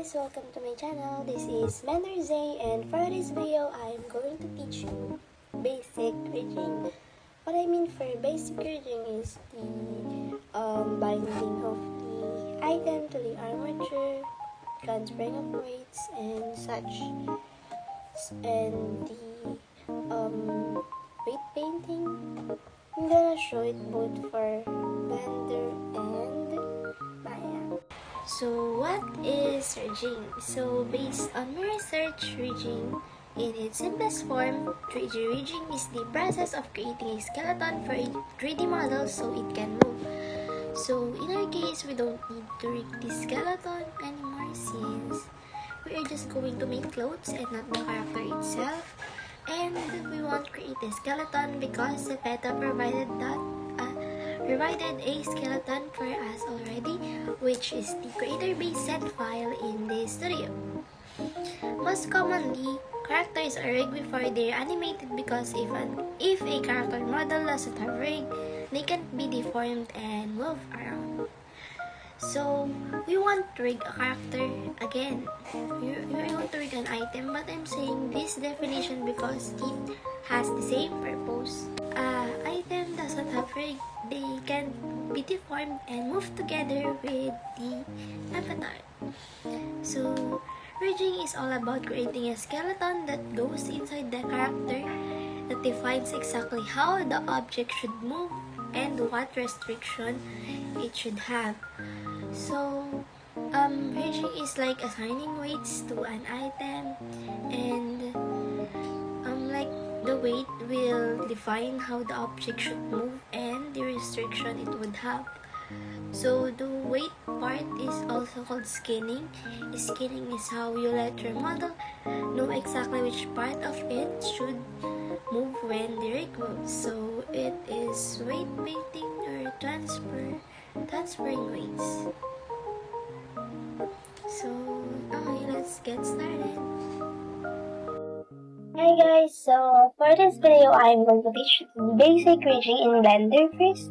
guys! Welcome to my channel. This is Mentor Zay, and for this video, I am going to teach you basic rigging. What I mean for basic rigging is the binding of the item to the armature, transferring of weights, and such, and the weight painting. I'm gonna show it both for Blender and Maya. So what is rigging? So based on my research, rigging in its simplest form, 3D rigging is the process of creating a skeleton for a 3D model so it can move. So in our case, we don't need to rig the skeleton anymore since we are just going to make clothes and not the character itself. And we won't create a skeleton because Zepeto provided a skeleton for us already, which is the creator base set file in the studio. Most commonly, characters are rigged before they're animated because if a character model doesn't have rig, they can't be deformed and move around. So we want to rig a character again. We want to rig an item, but I'm saying this definition because it has the same purpose. Item doesn't have rig, they can be deformed and move together with the avatar. So rigging is all about creating a skeleton that goes inside the character that defines exactly how the object should move and what restriction it should have. So rigging is like assigning weights to an item, and like the weight will define how the object should move and the restriction it would have. So the weight part is also called skinning. Skinning is how you let your model know exactly which part of it should move when the rig moves. So it is weight painting or transferring weights. So okay, let's get started. Hi guys, so for this video, I'm going to teach you the basic rigging in Blender first.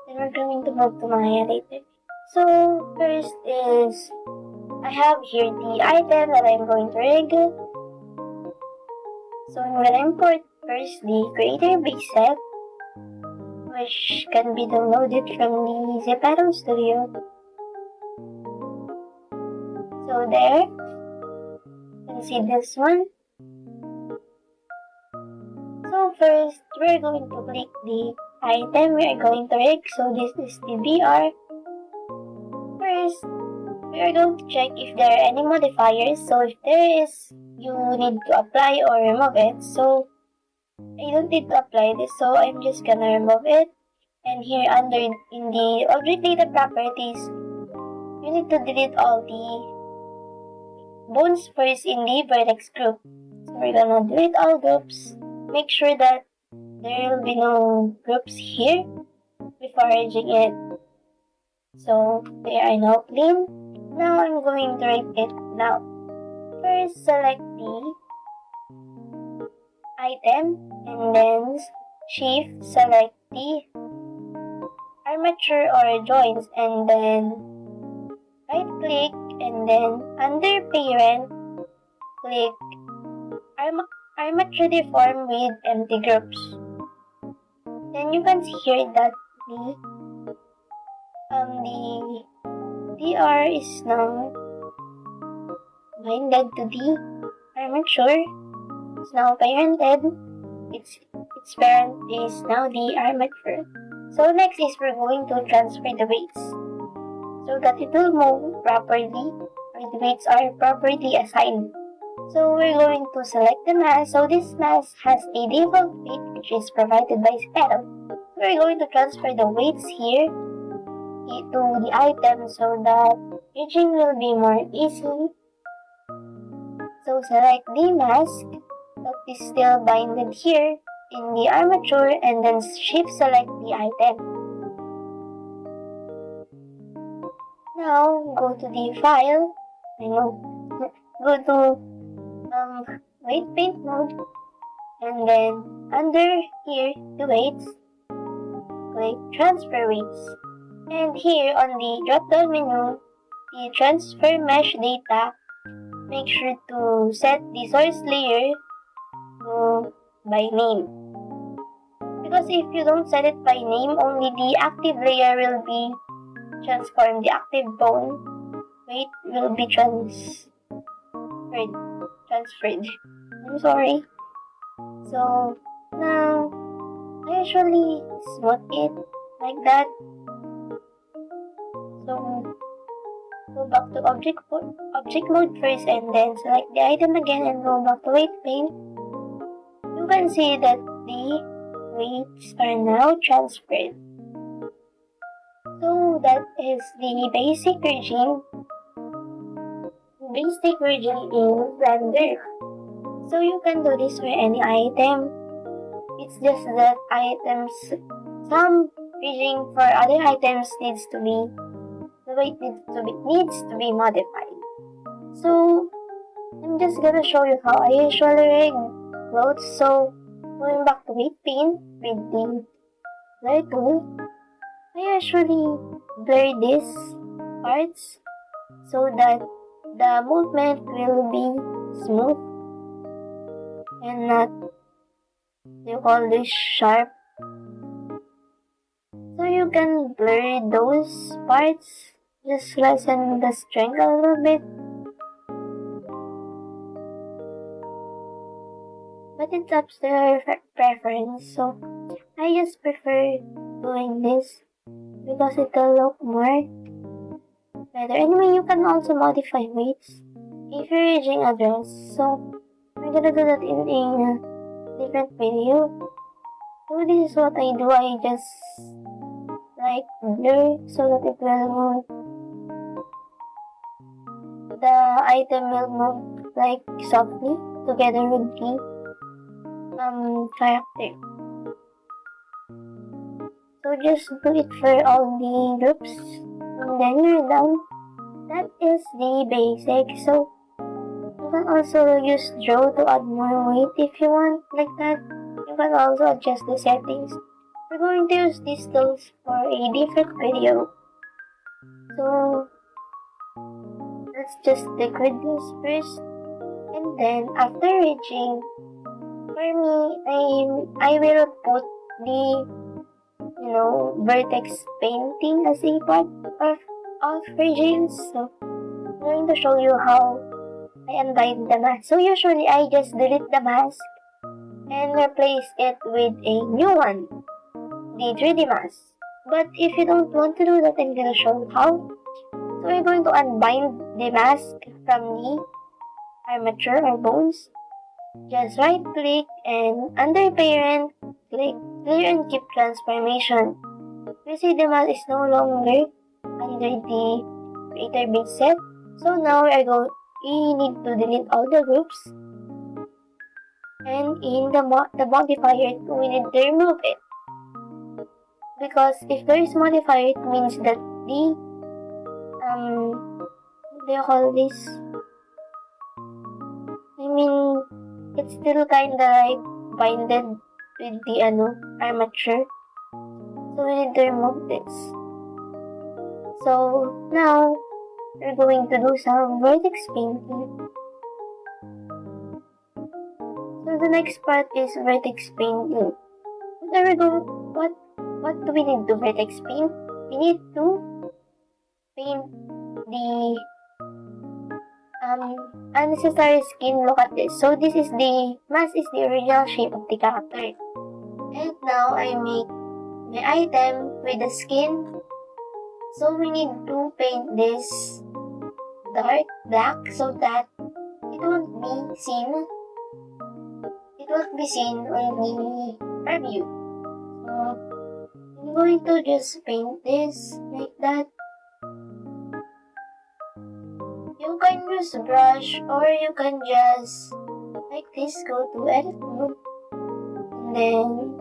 Then we're going to move to Maya later. So first is, I have here the item that I'm going to rig. So I'm going to import first the creator base set, which can be downloaded from the Zepeto Studio. So there, you can see this one. So first, we're going to click the item we are going to rig. So this is the VR. First, we are going to check if there are any modifiers. So if there is, you need to apply or remove it. So I don't need to apply this, so I'm just gonna remove it. And here under in the object data properties, you need to delete all the bones first in the vertex group. So we're gonna delete all groups. Make sure that there will be no groups here before rigging it. So they are now clean. Now I'm going to rig it now. First, select the item and then shift select the armature or joints, and then right click, and then under parent click armature deform with empty groups. Then you can see here that the DR is now binded to the armature. It's now parented. Its parent is now the armature. So next is we're going to transfer the weights so that it will move properly, or the weights are properly assigned. So we're going to select the mass. So this mass has a default weight which is provided by Zepeto. We're going to transfer the weights here to the item so that rigging will be more easy. So select the mask that is still binded here in the armature, and then shift select the item. Now go to the file. Go to weight paint mode, and then under here the weights, click transfer weights, and here on the drop down menu, the transfer mesh data make sure to set the source layer to by name. Because if you don't set it by name, only the active layer will be transformed. The active bone weight will be transferred. I'm sorry. So now I usually smooth it like that. So go back to object mode first and then select the item again and go back to weight plane. You can see that the weights are now transferred. So that is the basic regime in Blender. So you can do this for any item. It's just that some regime for other items needs to be modified. So I'm just gonna show you how I usually rig clothes. So going back to weight pane with the blur tool, I usually blur these parts so that the movement will be smooth and not sharp. So you can blur those parts, just lessen the strength a little bit. But it's up to your preference, so I just prefer doing this because it will look more better. Anyway, you can also modify weights if you're using a dress. So I'm gonna do that in a different video. So this is what I do. I just blur so that it will move. The item will move softly together with the character. So just do it for all the groups and then you're done. That is the basic. So you can also use draw to add more weight if you want like that. You can also adjust the settings. We're going to use these tools for a different video. So let's just decorate this first. And then after reaching, for me, I will put the vertex painting as a part of regimes. So I'm going to show you how I unbind the mask. So usually I just delete the mask and replace it with a new one, the 3D mask. But if you don't want to do that, I'm going to show you how. So we're going to unbind the mask from the armature or bones. Just right click and under parent, click clear and keep transformation. You see the mask is no longer under the creator base set. So now we need to delete all the groups. And in the modifier, we need to remove it. Because if there is modifier, it means that the what do you call this? It's still kinda binded with the armature. So we need to remove this. So now we're going to do some vertex painting. So the next part is vertex painting. What do we need to vertex paint? We need to paint the unnecessary skin. Look at this. So this is the mask is the original shape of the character. And now I make the item with the skin. So we need to paint this dark black so that it won't be seen. It won't be seen on the preview. So I'm going to just paint this like that. You can use a brush or you can just like this go to edit mode and then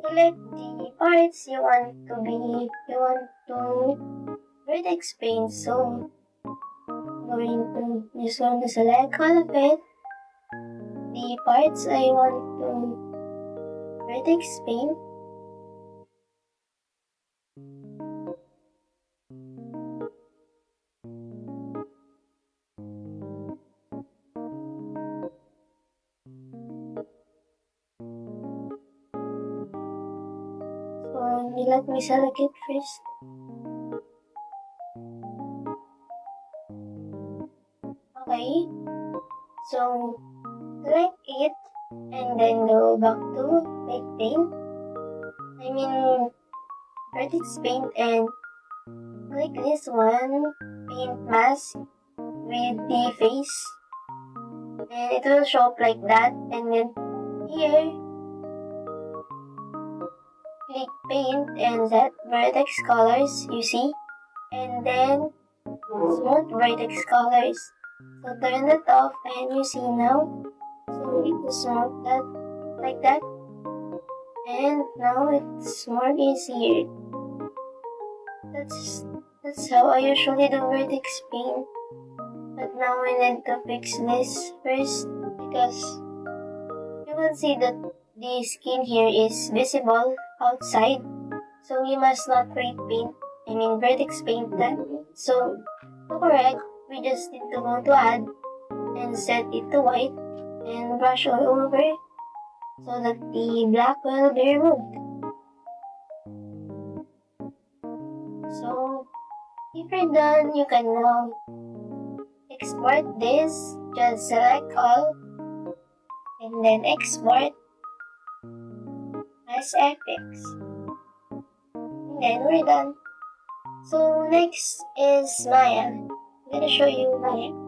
select the parts you want to vertex paint. So I'm just going to select all of it, the parts I want to vertex paint. let me select it first. Okay, so select it and then go back to Make Paint. Vertex Paint, and click this one, Paint Mask with the face, and it will show up like that. And then here, click Paint and set Vertex Colors, you see, and then Smooth Vertex Colors. So turn that off, and you see now, so it will smooth that like that, and now it's more easier. That's how I usually do vertex paint. But now I need to fix this first, because you can see that the skin here is visible outside. So you must not vertex paint that. So to correct, we just need to go to add and set it to white and brush all over so that the black will be removed. So if you're done, you can now export this. Just select all and then export as FX. And then we're done. So next is Maya. I'm gonna show you Maya.